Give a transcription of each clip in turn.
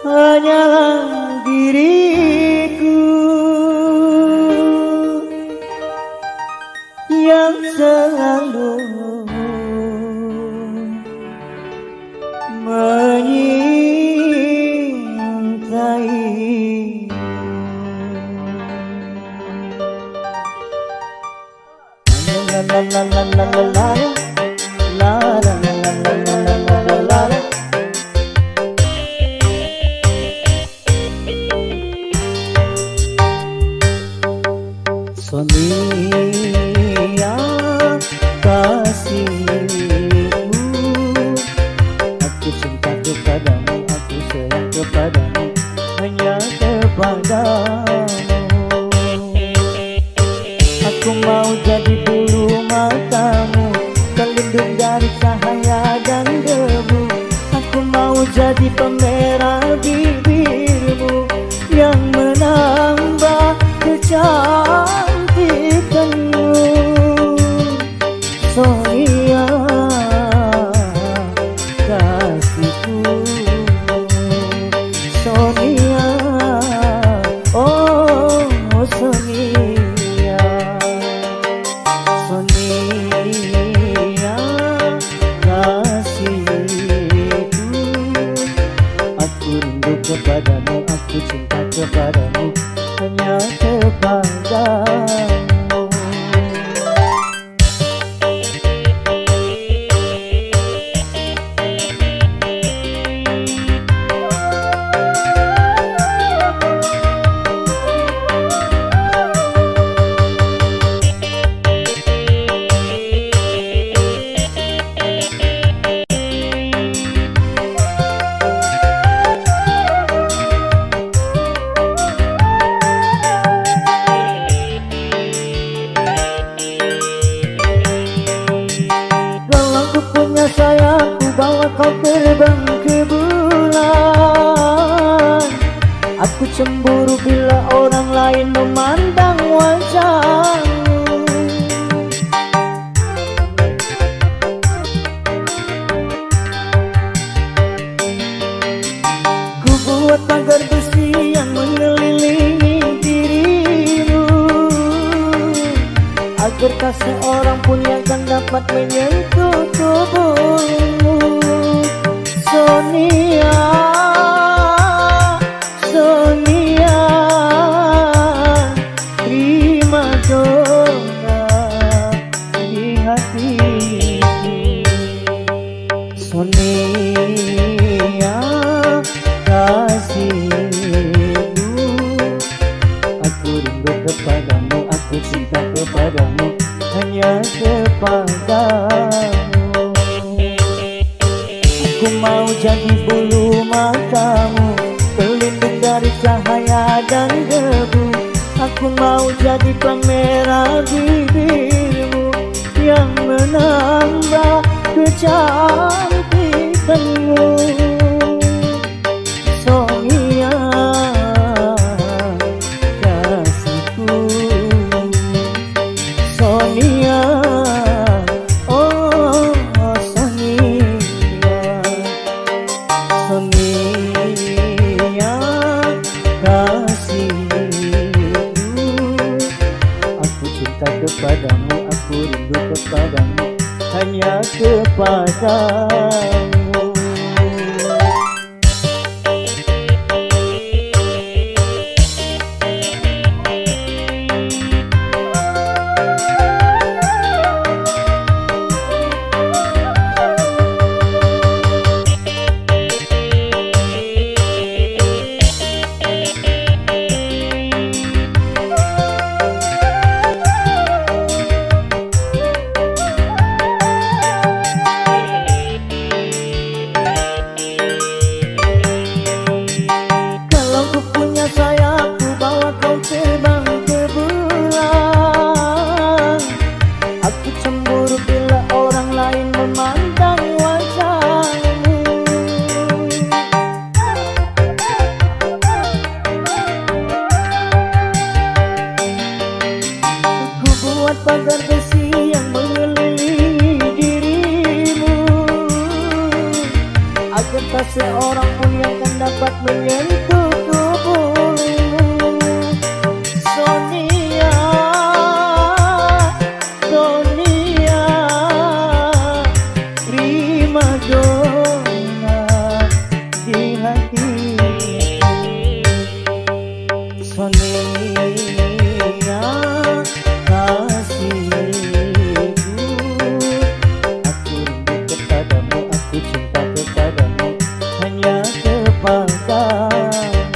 hanyalah diriku yang selalu menyintai. La la la la la la la la la la la la la la la. Sonia kasihku, aku cinta kepadamu, aku sayang kepadamu, hanya kepadamu. Aku mau jadi bulu matamu, pelindung dari cahaya dan debu. Aku mau jadi pemerah bibirmu yang menambah kecantikan. kecantikanmu. Sonia kasihku, Sonia, oh Sonia, Sonia kasihku. Aku rindu kepadamu, aku cinta kepadamu, hanya kepadamu. Sayang, ku bawa kau terbang ke bulan. Aku cemburu bila orang lain memandang wajahmu. Ku buat pagar besi yang mengelilingi dirimu, agar tak seorang pun yang akan dapat menyentuh tubuhmu. Sonia, Sonia, prima donna di hatiku. Sonia kasihku, aku rindu kepadamu, aku cinta kepadamu, hanya kepadamu. Aku mau jadi bulu matamu, pelindung dari cahaya dan debu. Aku mau jadi pemerah bibirmu yang menambah kecantikanmu. Sonia kasihku, Sonia, oh Sonia, Sonia kasihku. Aku cinta kepadamu, aku rindu kepadamu, hanya kepadamu. Pagar besi yang mengelilingi dirimu, agar tak seorang pun yang akan dapat menyentuh tubuhmu. Sonia, Sonia, prima donna di hatiku. Sonia kasihku, aku rindu kepadamu, aku cinta kepadamu, hanya kepadamu.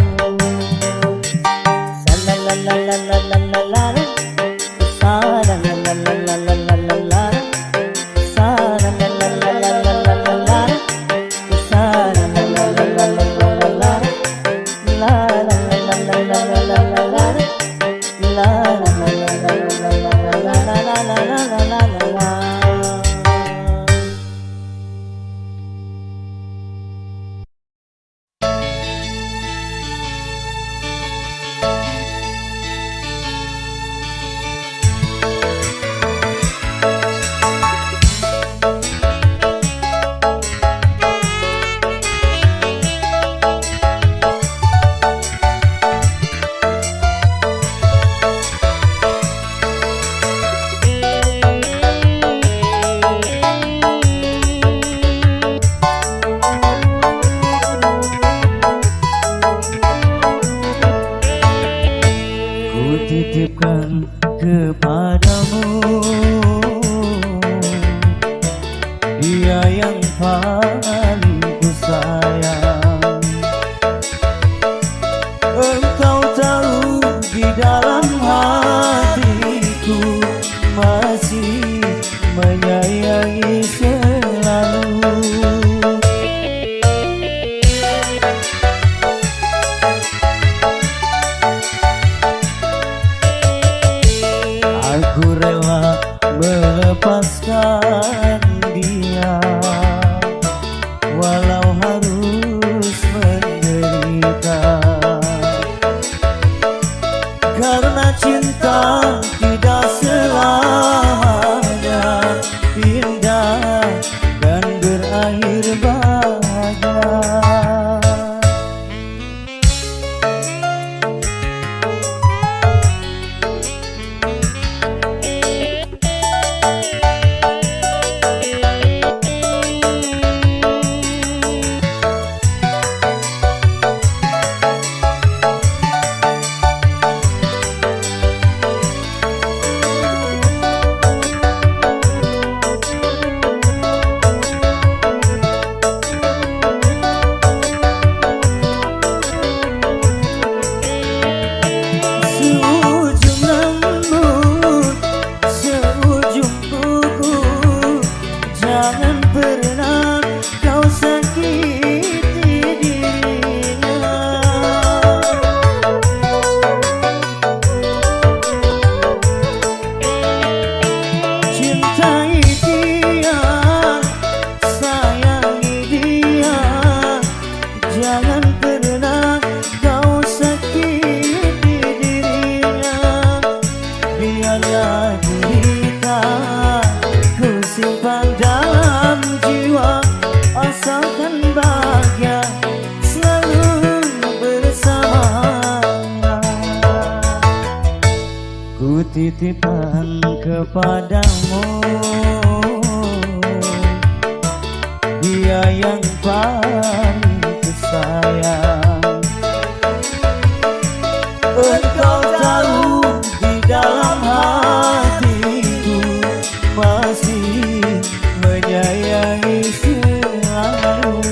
kepadamu, dia yang paling ku sayang. Engkau tahu di dalam hatiku masih menyayangi selalu. Aku rela melepaskan dia, walau harus menderita. Karena cinta tidak selamanya indah dan berakhir bahagia. Jangan pernah kau sakiti dirinya. Cintai dia, sayangi dia. Jangan pernah kau sakiti dirinya. Biarlah derita ku simpan dalam jiwa, asalkan bahagia selalu bersamanya. Ku titipkan kepadamu, dia yang paling ku sayang. Engkau tahu di dalam hatiku masih menyayangi selalu.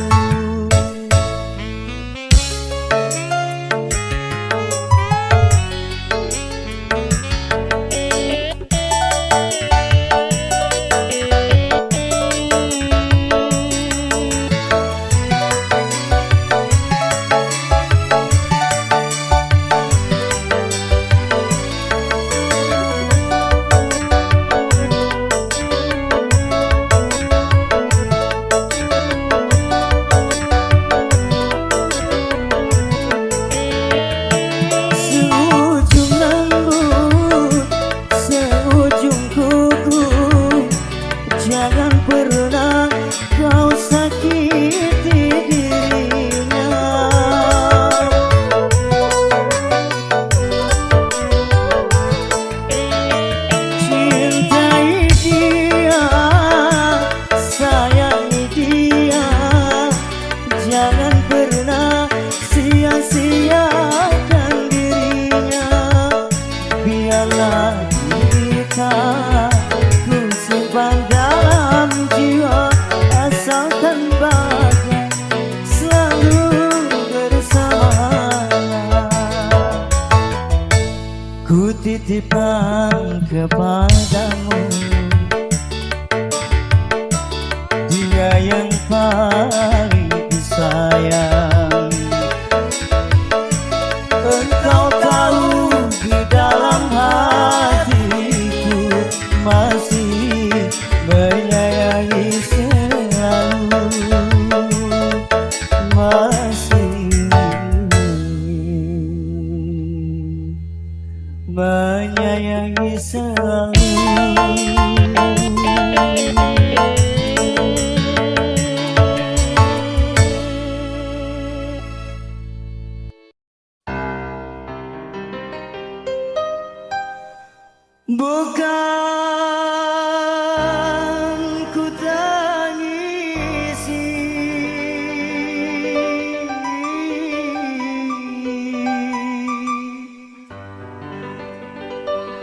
Jangan pernah kau sakiti dirinya. Cintai dia, sayangi dia. Jangan pernah sia-siakan dirinya. Biarlah kita ku simpan dalam jiwa, asalkan bahagia selalu bersamanya. Ku titipkan kepadamu, dia yang paling ku sayang. Engkau tahu di dalam hatiku masih menyayangi selalu, masih menyayangi selalu. Bukan ku tangisi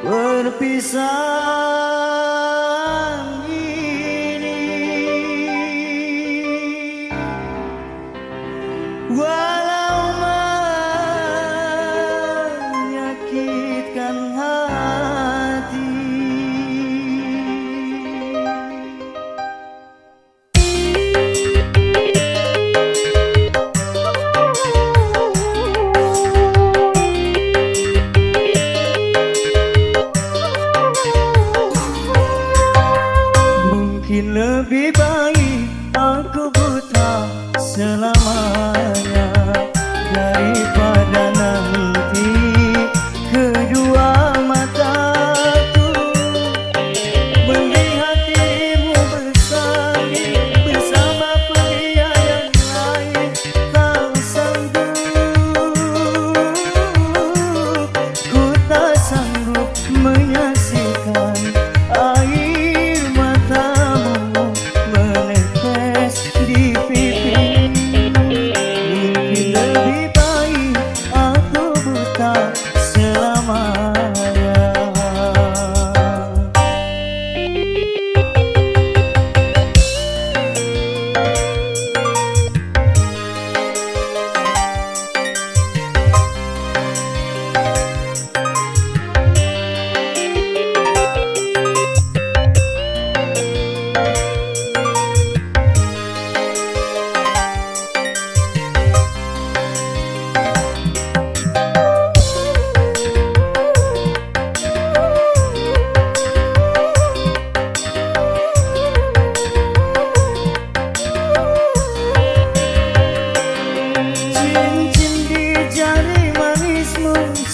perpisahan pesan ini, walau menyakitkan hati. Mungkin lebih baik aku buta selamanya daripada nanti kedua mataku melihat dirimu bersanding bersama pria yang lain. Tak sanggup, ku tak sanggup menyaksikan air matamu menetes di pipi. Mungkin lebih baik aku buta selamanya.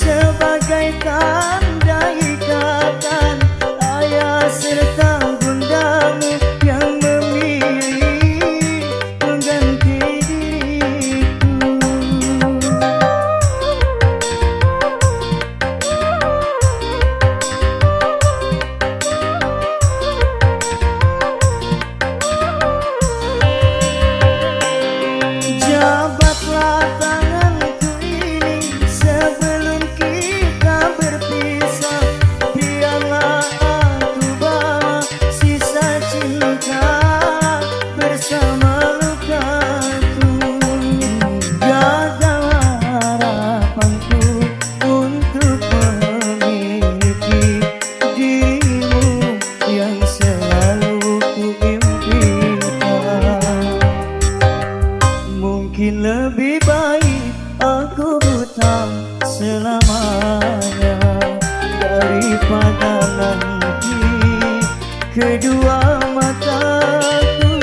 Sebagai tanda ikatan ayah serta bundamu yang memilih mengganti diriku. Jabatlah tanganku ini sebelum kita berpisah. Biarlah aku bawa sisa cinta bersama lukaku. Gagalah harapanku untuk memiliki dirimu yang selalu ku impikan. Mungkin lebih baik aku buta selamanya daripada nanti kedua mataku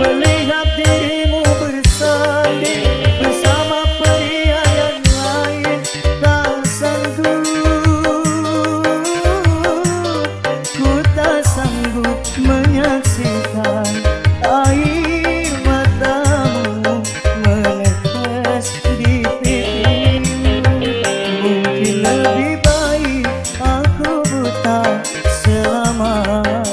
melihat dirimu bersanding bersama pria yang lain. Tak sanggup, ku tak sanggup menyaksikan air matamu menetes di pipimu. Mungkin lebih baik aku buta selamanya.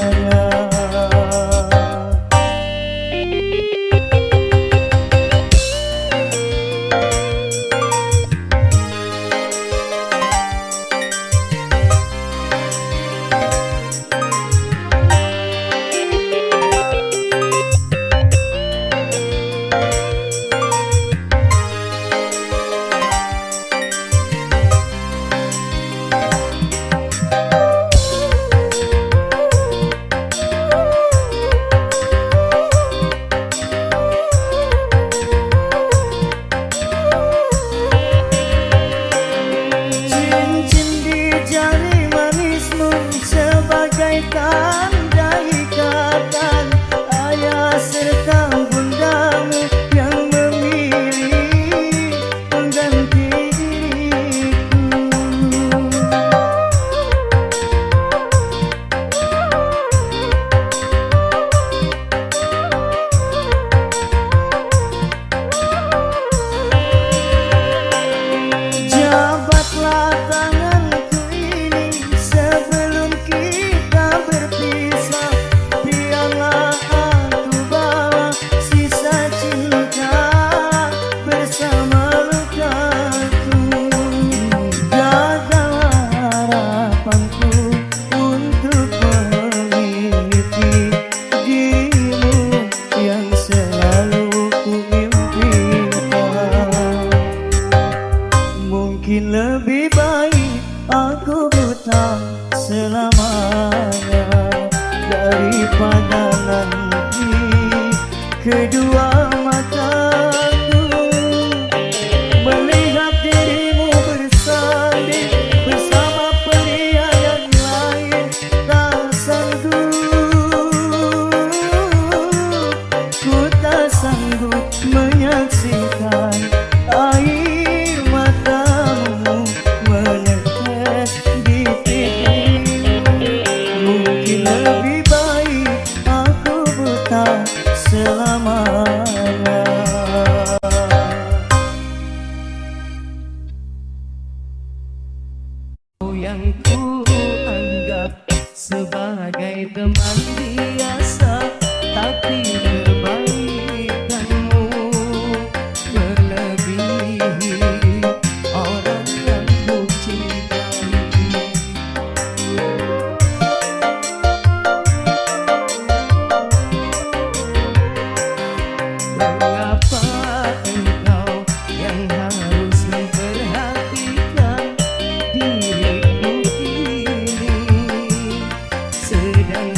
untuk memiliki dirimu yang selalu ku impikan. Mungkin lebih baik aku buta selamanya daripada nanti kedua mataku melihat dirimu bersanding bersama pria yang lain. Tak sanggup, ku tak sanggup menyaksikan air matamu menetes di pipiku. Mungkin lebih baik aku buta selamanya. Yang ku anggap sebagai teman biasa, tapi kebaikanmu melebihi orang yang ku cintai. Mengapa engkau yang harus memperhatikan diriku ini, sedang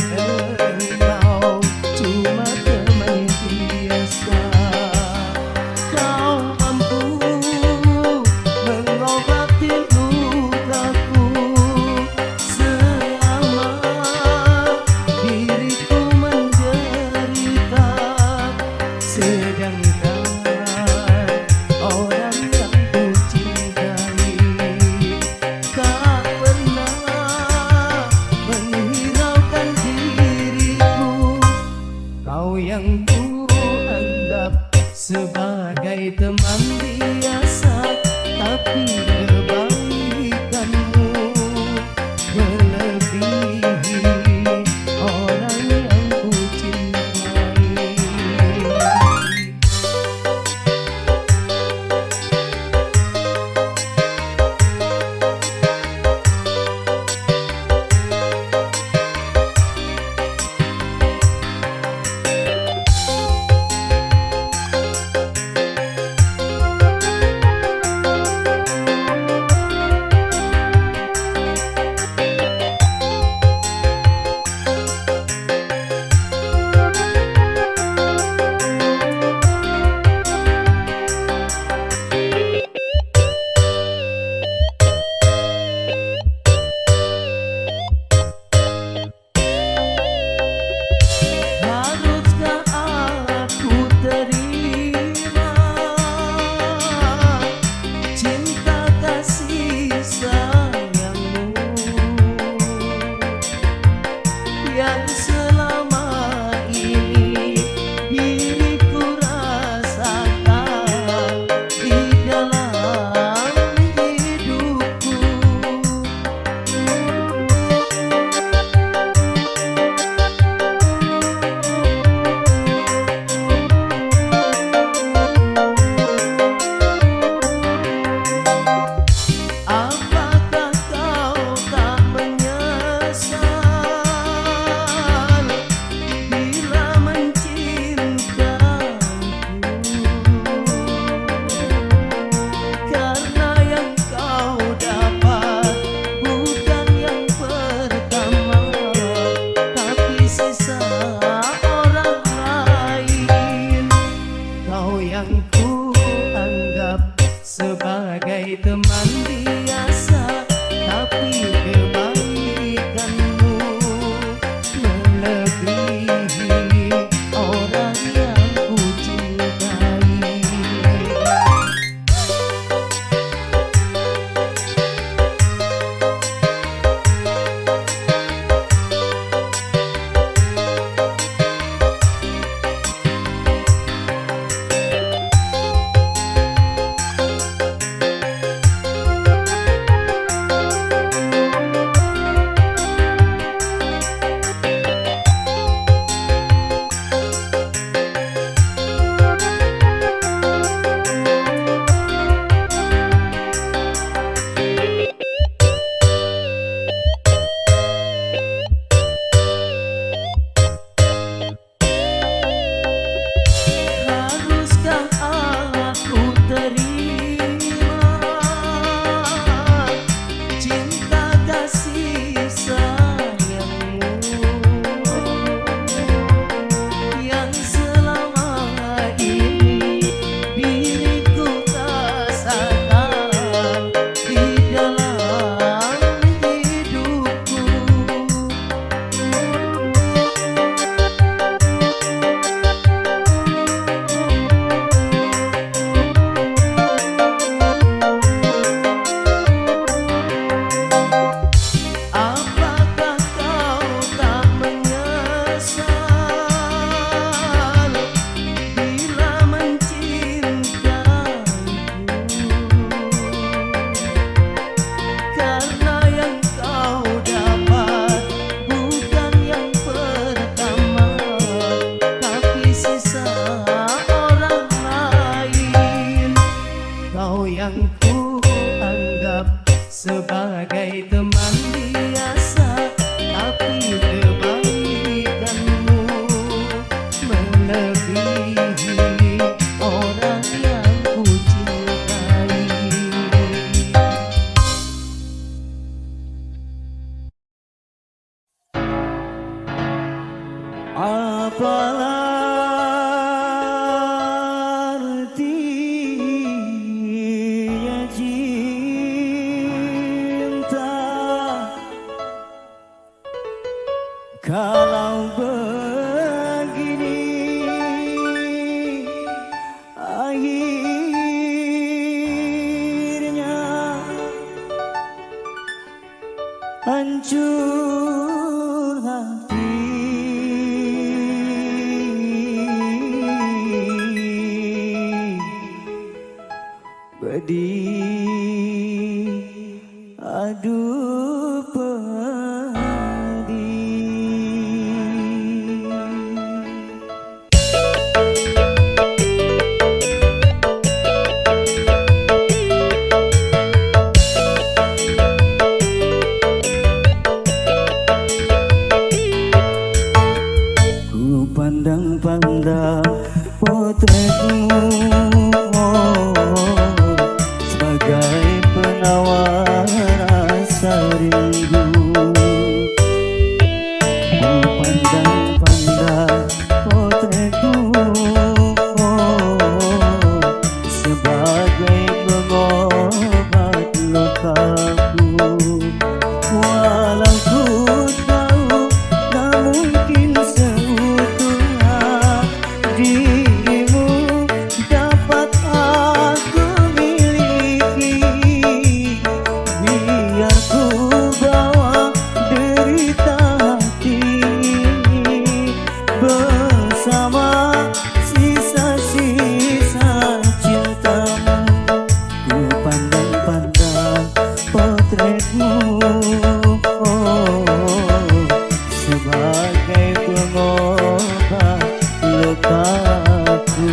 Apalah artinya cinta kalau begini akhirnya hancur hati. Pedih, aduh pedih. Ku pandang-pandang potretmu sebagai penawar rasa rindu. Ku pandang-pandang potretmu sebagai pengobat lukaku. Walau ku tahu tak mungkin seutuhnya dirimu dapat aku miliki. Biar ku bawa derita hati bersama sisa-sisa cintamu. Ku pandang-pandang potretmu sebagai pengobat lukaku.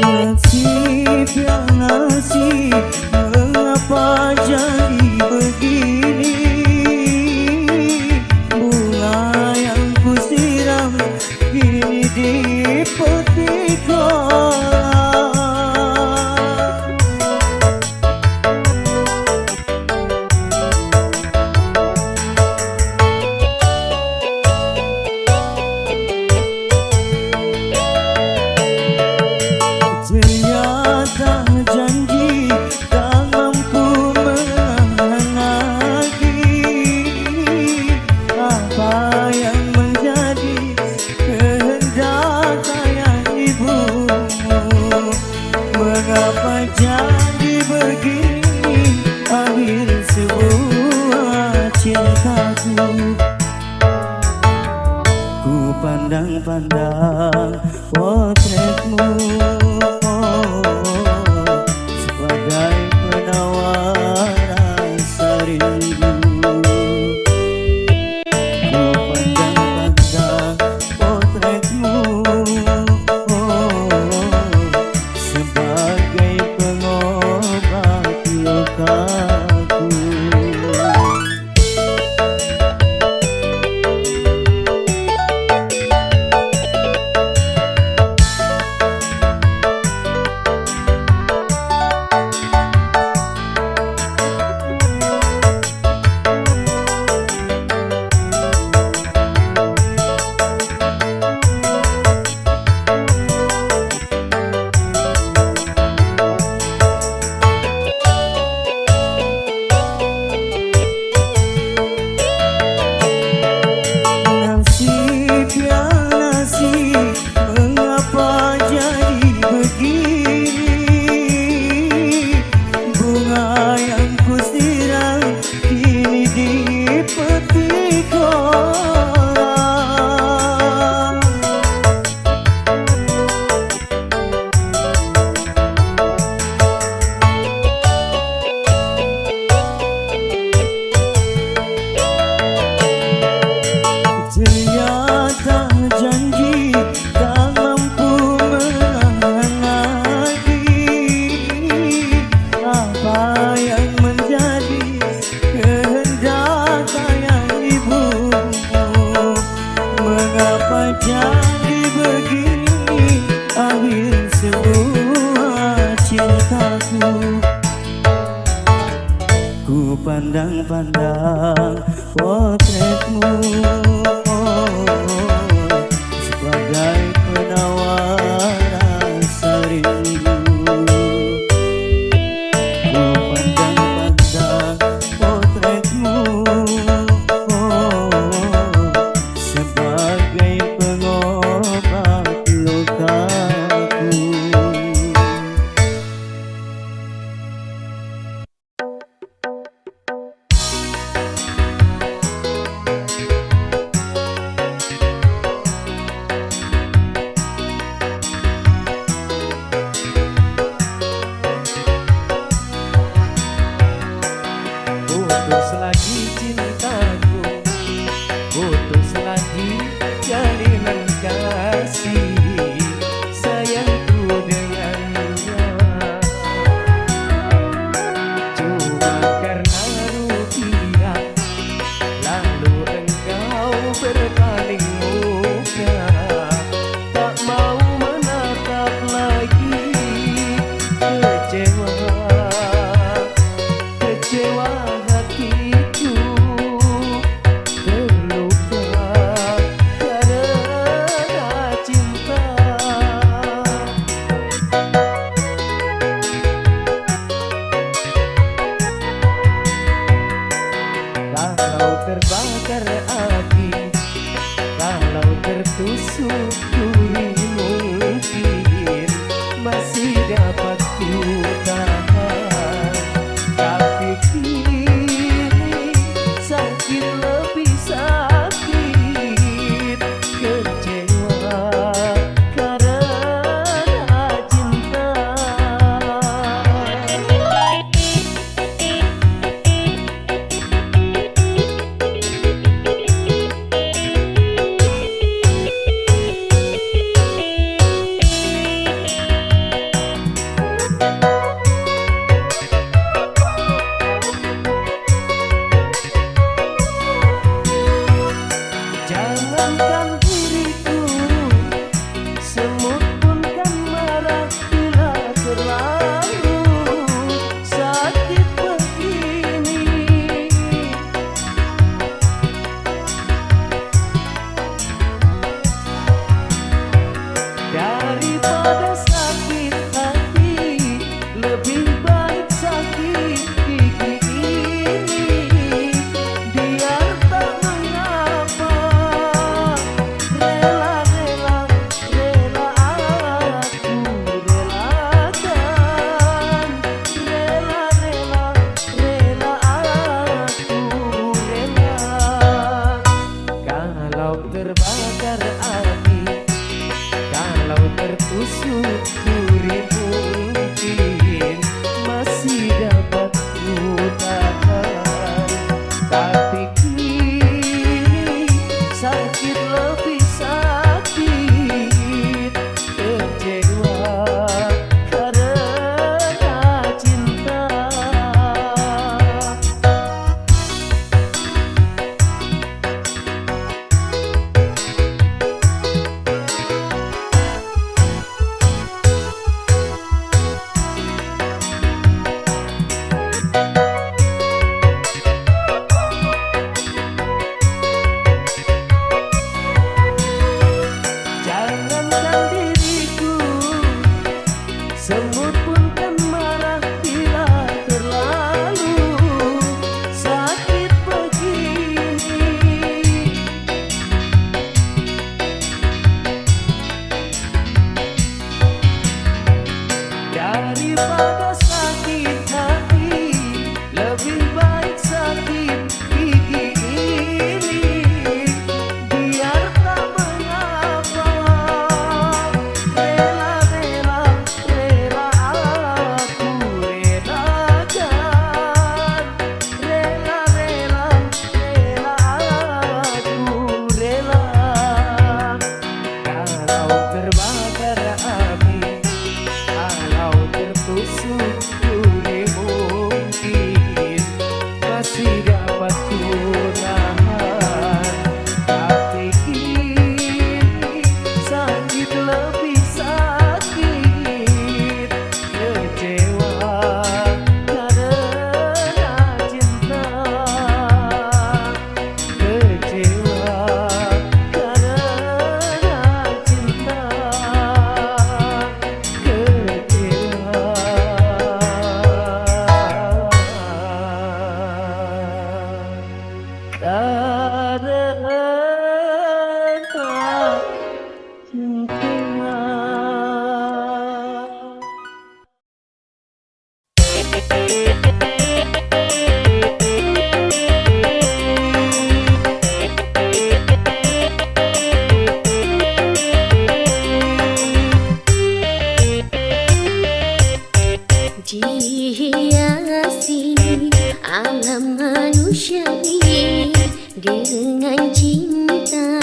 Nasib ya nasib, mengapa jadi begini? Bunga yang kusiram kini dipetik orang. Ternyata janji tak mampu menahan lagi apa yang menjadi kehendak sayang ibumu. Mengapa jadi begini akhir sebuah cintaku? Ku pandang-pandang potretmu sebagai penawar rasa rindu. Ku pandang-pandang potretmu sebagai pengobat lukaku. Ku pandang-pandang potretmu sebagai penawar rasa rindu. Ku pandang-pandang potretmu sebagai pengobat lukaku. Putus lagi cintaku, putus lagi jalinan kasih sayangku dengannya. Cuma karena rupiah, lalu engkau berpaling muka, tak mau menatap lagi. Kecewa, kecewa hatiku, terluka karena cinta. Kalau terbakar api, kalau tertusuk duri, mungkin masih dapat ku tahan. Tapi kini sakit lebih sakit, kecewa karena cinta. karena cinta. Dihiasi alam manusia ini dengan cinta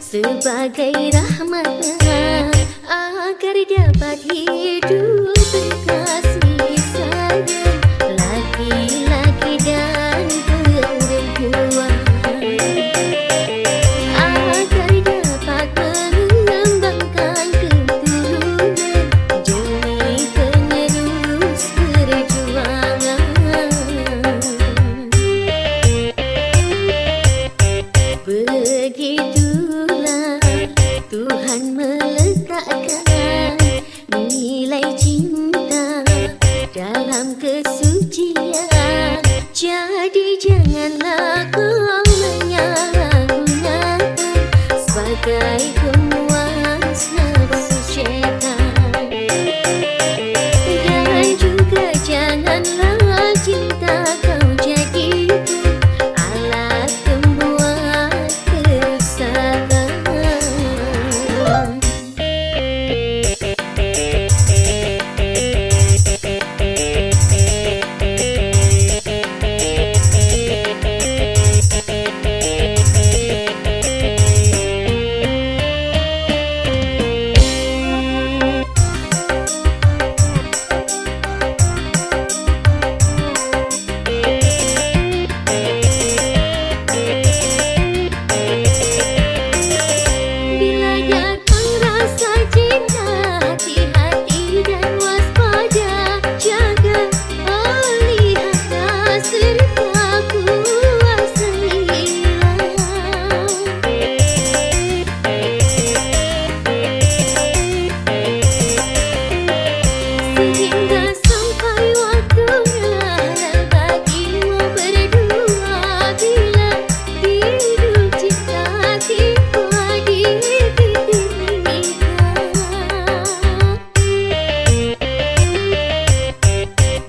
sebagai rahmatnya agar dapat hidup berkasih sayang laki-laki dan perempuan, agar dapat mengembangkan keturunan demi penerus perjuangan. Begitulah Tuhan meletakkan nilai cinta dalam kesucian. Jadi janganlah kau menyalahgunakan sebagai pemuas nafsu syaitan. Dan juga janganlah cinta kau jadikan alat pembuat kerusakan. Bila datang rasa cinta, hati-hati dan waspada, jaga, lihatlah serta kuasailah. Sehingga sampai waktunya bagimu berdua, bila hidup cinta tiba di titik nikah.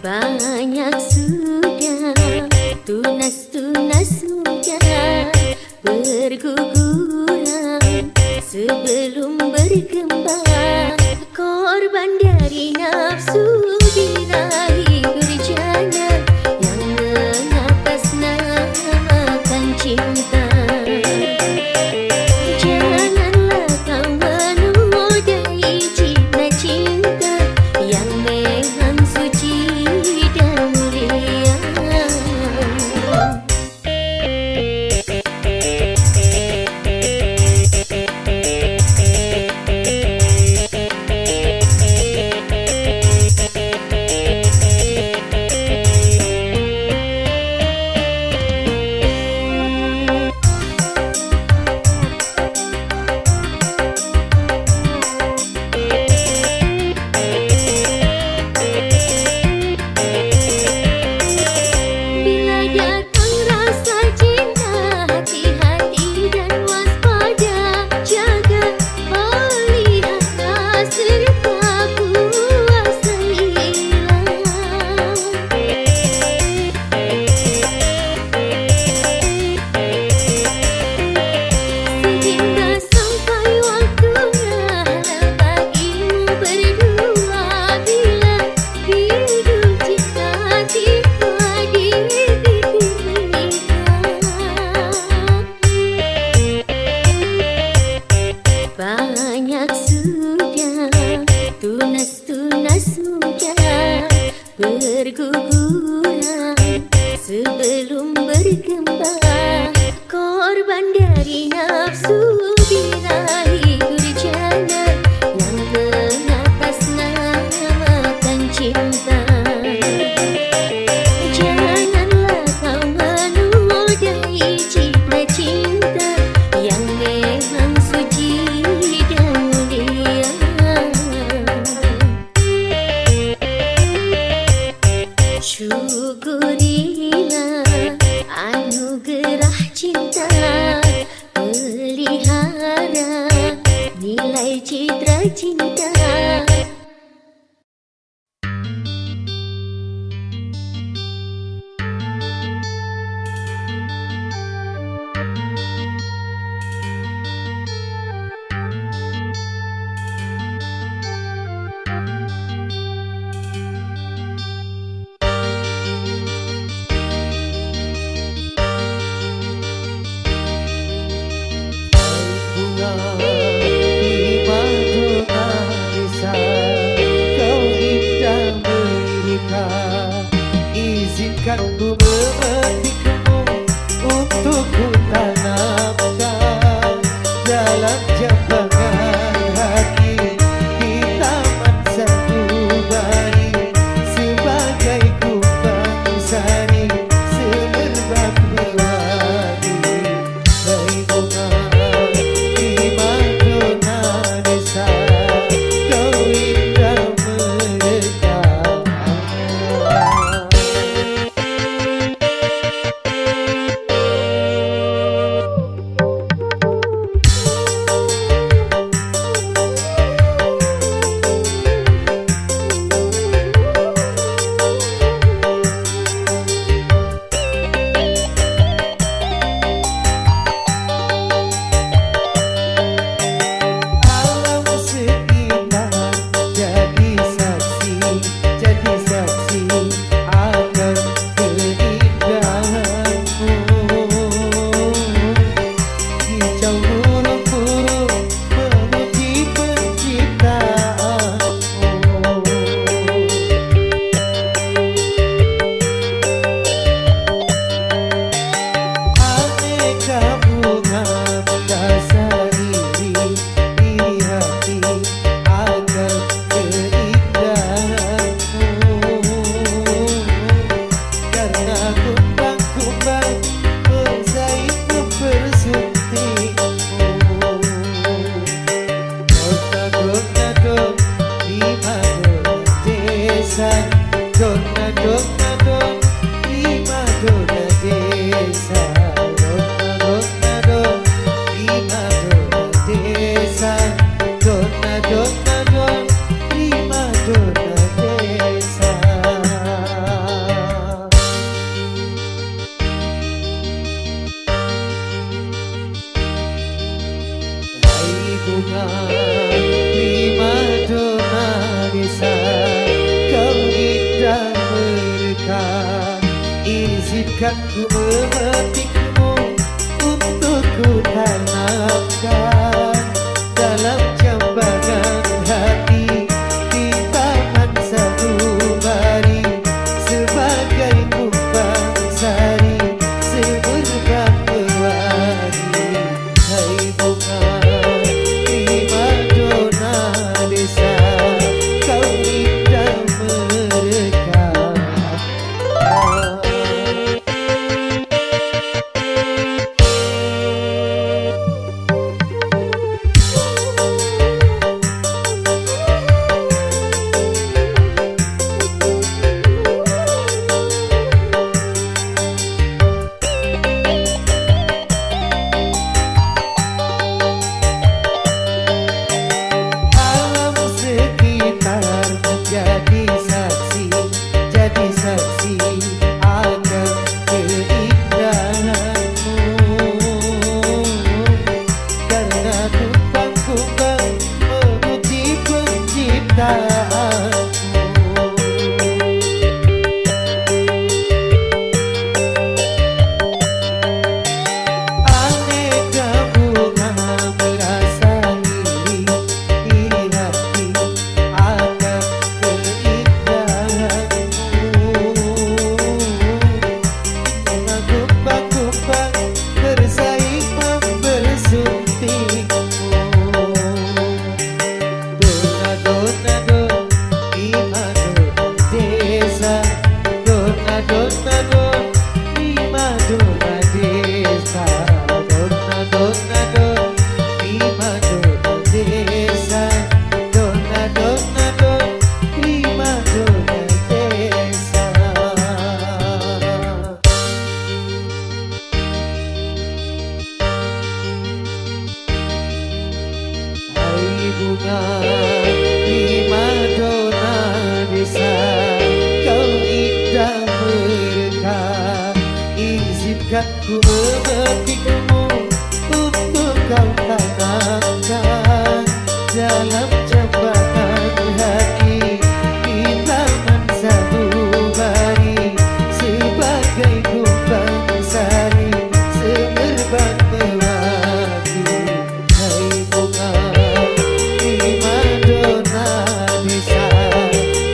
Banyak sudah tunas-tunas sudah berguguran sebelum berkembang, korban dari nafsu birahi durjana yang mengatasnamakan cinta. Janganlah kau menodai cinta-cinta yang memang suci dan mulia. Bila datang rasa cinta, hati-hati dan waspada, jaga, lihatlah serta kuasailah. Sehingga sampai waktunya bagimu berdua, bila hidup cinta tiba di titik nikah. Banyak sudah tunas-tunas sudah berguguran sebelum berkembang, korban dari nafsu birahi durjana yang mengatasnamakan cinta. Janganlah kau menodai cinta-cinta yang memang suci dan mulia. Syukurilah anugerah bunga lima dona desa, kau indah berkah. Izinkan ku memetikmu untuk ku tanamkan dalam jambangan hati di taman sanubari, sebagai kumbang sari semerbak berwarni. Hai bunga lima dona desa, kau indah merekah. Alam sekitar jadi saksi akan keindahanmu, karena kumbang-kumbang memuji penciptaanmu. Aneka bunga merasai iri hati akan keindahanmu, kumbang-kumbang bersaing membersuntingmu. Dona-dona don di Madura desa, dona-dona don di Madura desa, dona-dona don di Madura desa, dona-dona don di Madura desa. Hai bunga lima dona desa, kau indah berkah. Izinkan ku memetikmu untuk kau tanamkan dalam jambangan hati di taman sanubari, sebagai kumbang sari semerbak berwarni. Hai bunga lima dona desa,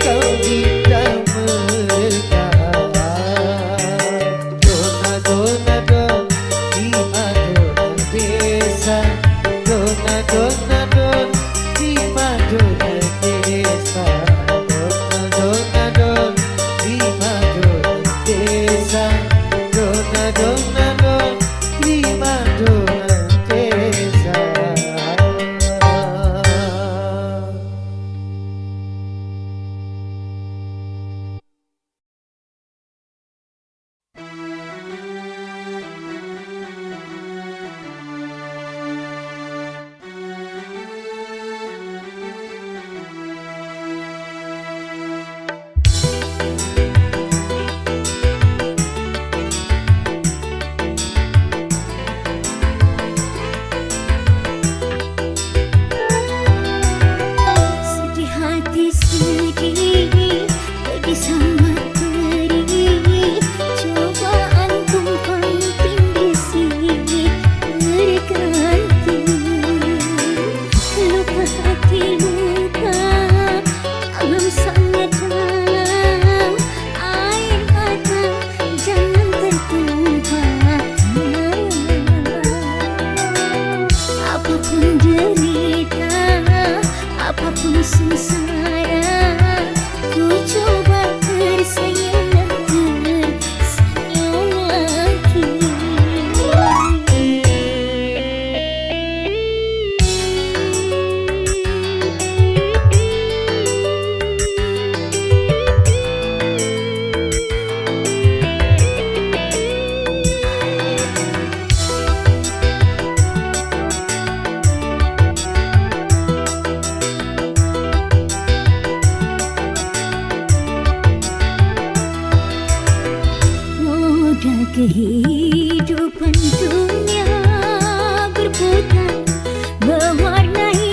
kau indah merekah. Dona-dona don di Madura desa, dona-dona don di Madura desa, dona-dona don di Madura desa, dona-dona don di Madura desa. Sedih hati sedih, pedih sama perih, cobaan tumpang tindih sini berganti. Luka hati luka, dalam sangat dalam, air mata jangan tertumpah. Apapun derita, apapun sengsara, ku coba tersenyum dan tersenyum lagi. Kehidupan dunia berputar, mewarnai